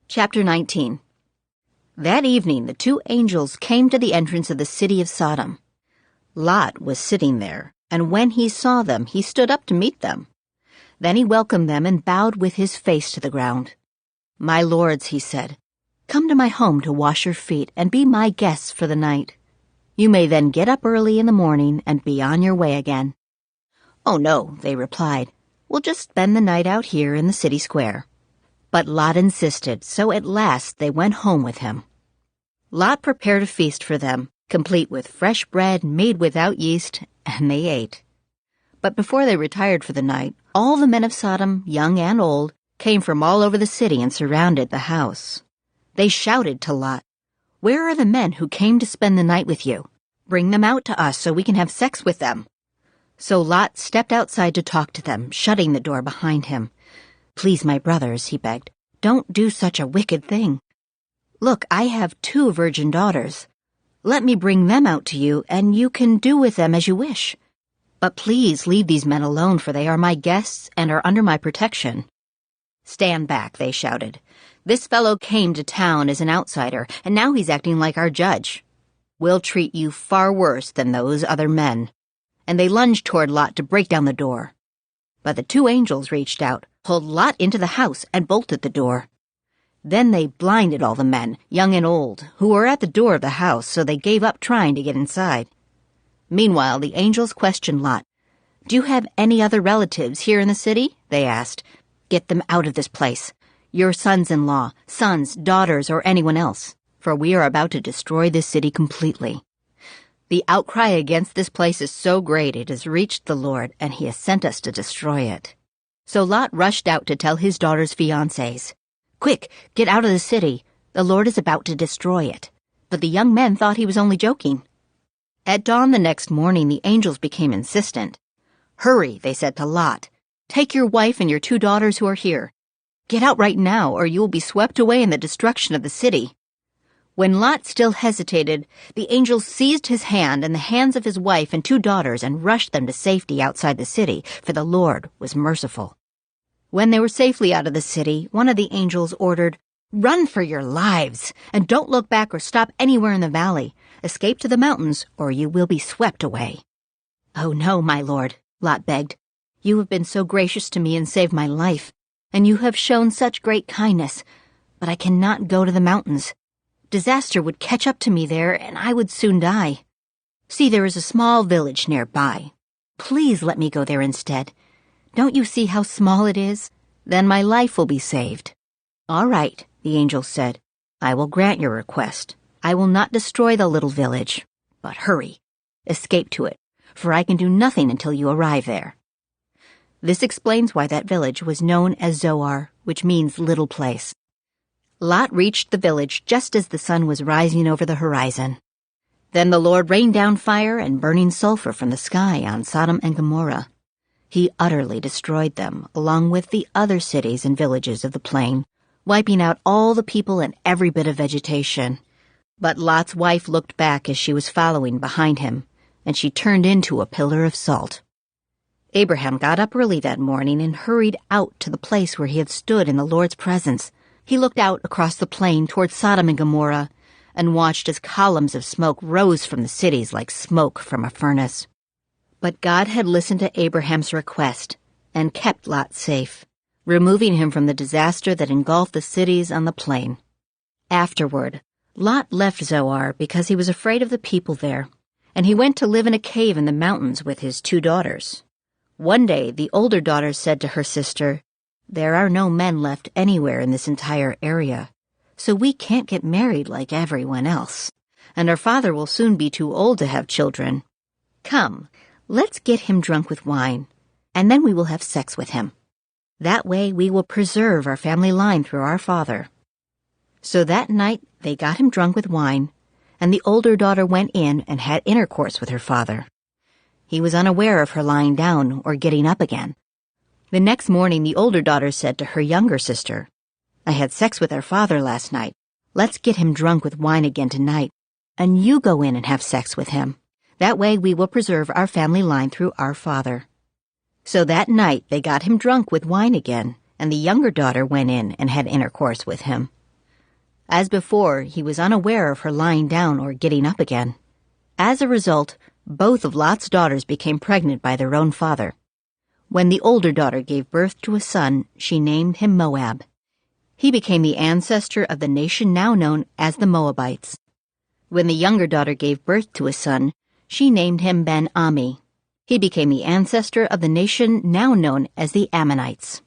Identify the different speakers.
Speaker 1: Chapter 19. That evening the two angels came to the entrance of the city of Sodom. Lot was sitting there, and when he saw them, he stood up to meet them. Then he welcomed them and bowed with his face to the ground. "My lords," he said, "come to my home to wash your feet and be my guests for the night. You may then get up early in the morning and be on your way again." "Oh, no," they replied. "We'll just spend the night out here in the city square." But Lot insisted, so at last they went home with him. Lot prepared a feast for them, complete with fresh bread made without yeast, and they ate. But before they retired for the night, all the men of Sodom, young and old, came from all over the city and surrounded the house. They shouted to Lot, "Where are the men who came to spend the night with you? Bring them out to us so we can have sex with them." So Lot stepped outside to talk to them, shutting the door behind him. "Please, my brothers," he begged, "don't do such a wicked thing. Look, I have 2 virgin daughters. Let me bring them out to you, and you can do with them as you wish. But please leave these men alone, for they are my guests and are under my protection." "Stand back," they shouted. "This fellow came to town as an outsider, and now he's acting like our judge. We'll treat you far worse than those other men." And they lunged toward Lot to break down the door. But the 2 angels reached out, pulled Lot into the house, and bolted the door. Then they blinded all the men, young and old, who were at the door of the house, so they gave up trying to get inside. Meanwhile, the angels questioned Lot. "Do you have any other relatives here in the city?" they asked. "Get them out of this place, your sons-in-law, sons, daughters, or anyone else, for we are about to destroy this city completely. The outcry against this place is so great it has reached the Lord, and he has sent us to destroy it." So Lot rushed out to tell his daughter's fiancés, "Quick, get out of the city. The Lord is about to destroy it." But the young men thought he was only joking. At dawn the next morning, the angels became insistent. "Hurry," they said to Lot. "Take your wife and your 2 daughters who are here. Get out right now, or you will be swept away in the destruction of the city." When Lot still hesitated, the angels seized his hand and the hands of his wife and 2 daughters and rushed them to safety outside the city, for the Lord was merciful. When they were safely out of the city, one of the angels ordered, "Run for your lives, and don't look back or stop anywhere in the valley. Escape to the mountains, or you will be swept away." "Oh no, my lord," Lot begged. "You have been so gracious to me and saved my life, and you have shown such great kindness, but I cannot go to the mountains. Disaster would catch up to me there, and I would soon die. See, there is a small village nearby. Please let me go there instead. Don't you see how small it is? Then my life will be saved." "All right," the angel said. "I will grant your request. I will not destroy the little village. But hurry. Escape to it, for I can do nothing until you arrive there." This explains why that village was known as Zoar, which means little place. Lot reached the village just as the sun was rising over the horizon. Then the Lord rained down fire and burning sulfur from the sky on Sodom and Gomorrah. He utterly destroyed them, along with the other cities and villages of the plain, wiping out all the people and every bit of vegetation. But Lot's wife looked back as she was following behind him, and she turned into a pillar of salt. Abraham got up early that morning and hurried out to the place where he had stood in the Lord's presence. He looked out across the plain toward Sodom and Gomorrah and watched as columns of smoke rose from the cities like smoke from a furnace. But God had listened to Abraham's request and kept Lot safe, removing him from the disaster that engulfed the cities on the plain. Afterward, Lot left Zoar because he was afraid of the people there, and he went to live in a cave in the mountains with his 2 daughters. One day, the older daughter said to her sister, "There are no men left anywhere in this entire area, so we can't get married like everyone else, and our father will soon be too old to have children. Come, let's get him drunk with wine, and then we will have sex with him. That way we will preserve our family line through our father." So that night they got him drunk with wine, and the older daughter went in and had intercourse with her father. He was unaware of her lying down or getting up again. The next morning the older daughter said to her younger sister, "I had sex with our father last night. Let's get him drunk with wine again tonight, and you go in and have sex with him. That way we will preserve our family line through our father." So that night they got him drunk with wine again, and the younger daughter went in and had intercourse with him. As before, he was unaware of her lying down or getting up again. As a result, both of Lot's daughters became pregnant by their own father. When the older daughter gave birth to a son, she named him Moab. He became the ancestor of the nation now known as the Moabites. When the younger daughter gave birth to a son, she named him Ben-Ami. He became the ancestor of the nation now known as the Ammonites.